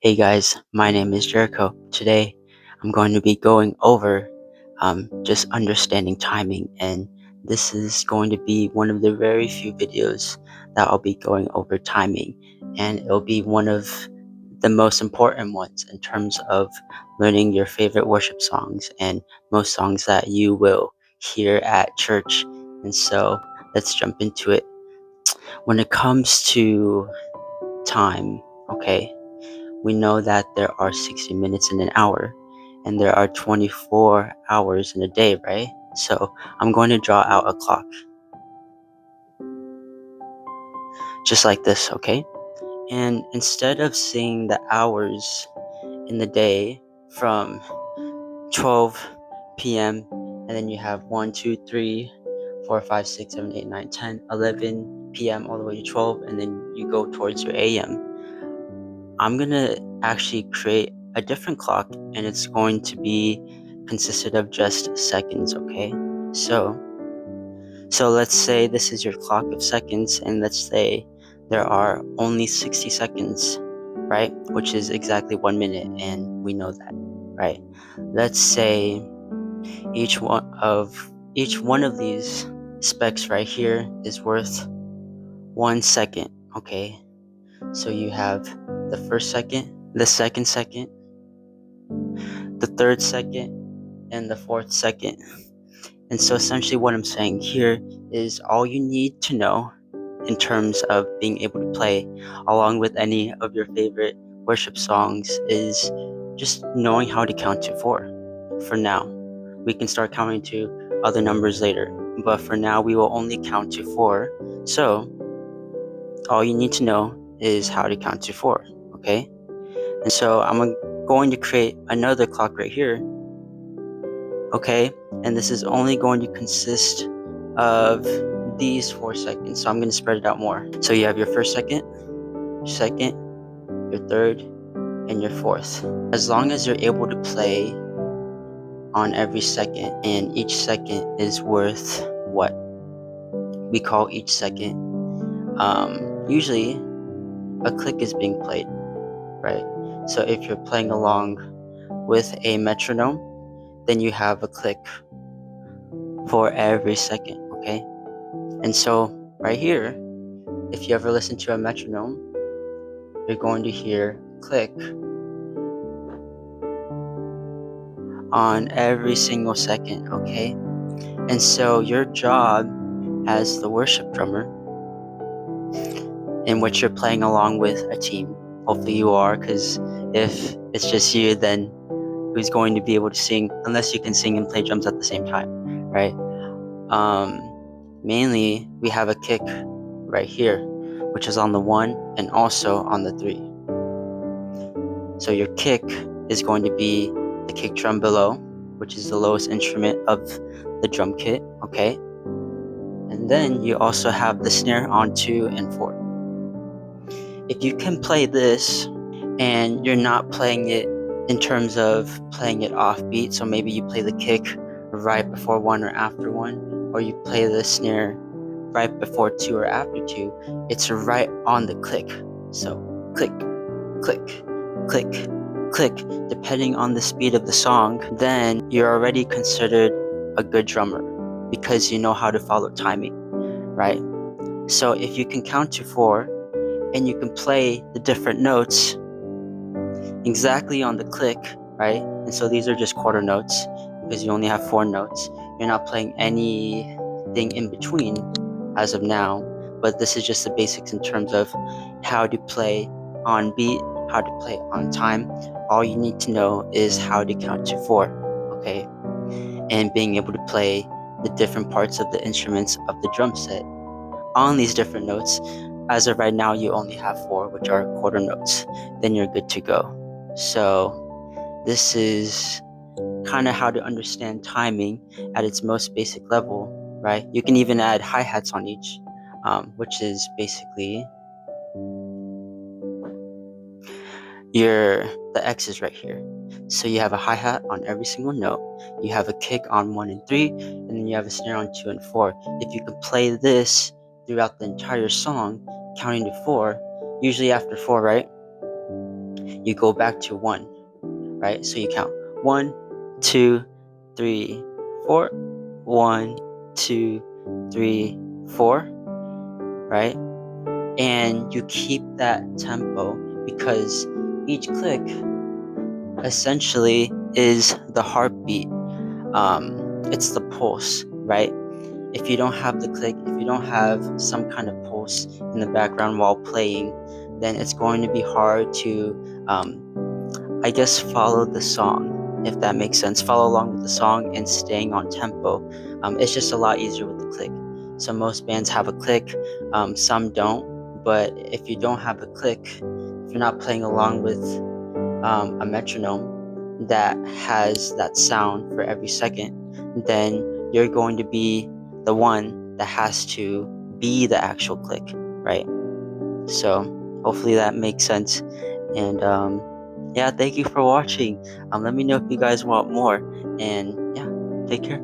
Hey guys, my name is Jericho. Today I'm going to be going over just understanding timing, and this is going to be one of the very few videos that I'll be going over timing, and it'll be one of the most important ones in terms of learning your favorite worship songs and most songs that you will hear at church. And so let's jump into it. When it comes to time, okay, we know that there are 60 minutes in an hour and there are 24 hours in a day, right? So I'm going to draw out a clock just like this, okay? And instead of seeing the hours in the day from 12 p.m. and then you have 1, 2, 3, 4, 5, 6, 7, 8, 9, 10, 11 p.m. all the way to 12, and then you go towards your a.m. I'm gonna actually create a different clock, and it's going to be consisted of just seconds, okay? So let's say this is your clock of seconds, and let's say there are only 60 seconds, right? Which is exactly 1 minute, and we know that, right? Let's say each one of these specs right here is worth 1 second, okay? So you have the first second, the second second, the third second, and the fourth second. And so essentially what I'm saying here is all you need to know in terms of being able to play along with any of your favorite worship songs is just knowing how to count to four. For now, we can start counting to other numbers later, but for now we will only count to four. So all you need to know is how to count to four, okay? And so I'm going to create another clock right here, okay? And this is only going to consist of these 4 seconds. So I'm going to spread it out more. So you have your first second, your third, and your fourth. As long as you're able to play on every second, and each second is worth what we call each second. Usually a click is being played, right? So if you're playing along with a metronome, then you have a click for every second, okay? And so right here, if you ever listen to a metronome, you're going to hear click on every single second, okay? And so your job as the worship drummer, in which you're playing along with a team, hopefully you are, because if it's just you, then who's going to be able to sing unless you can sing and play drums at the same time, right? Mainly we have a kick right here, which is on the 1 and also on the 3. So your kick is going to be the kick drum below, which is the lowest instrument of the drum kit, okay? And then you also have the snare on 2 and 4. If you can play this and you're not playing it in terms of playing it offbeat, so maybe you play the kick right before 1 or after 1, or you play the snare right before 2 or after 2, it's right on the click. So click, click, click, click, depending on the speed of the song, then you're already considered a good drummer because you know how to follow timing, right? So if you can count to 4 and you can play the different notes exactly on the click, right? And so these are just quarter notes because you only have 4 notes. You're not playing anything in between as of now, but this is just the basics in terms of how to play on beat, how to play on time. All you need to know is how to count to 4, okay? And being able to play the different parts of the instruments of the drum set on these different notes. As of right now, you only have 4, which are quarter notes. Then you're good to go. So this is kind of how to understand timing at its most basic level, right? You can even add hi-hats on each, which is basically the X's right here. So you have a hi-hat on every single note, you have a kick on 1 and 3, and then you have a snare on 2 and 4. If you can play this throughout the entire song, counting to 4, usually after 4, right? you go back to 1, right? So you count 1, 2, 3, 4, 1, 2, 3, 4, right? And you keep that tempo because each click essentially is the heartbeat. It's the pulse, right? If you don't have the click, if you don't have some kind of pulse in the background while playing, then it's going to be hard to, I guess, follow the song, if that makes sense. Follow along with the song and staying on tempo. It's just a lot easier with the click. So most bands have a click, some don't. But if you don't have a click, if you're not playing along with a metronome that has that sound for every second, then you're going to be the one that has to be the actual click, right? So hopefully that makes sense. And yeah, thank you for watching. Let me know if you guys want more. And yeah, take care.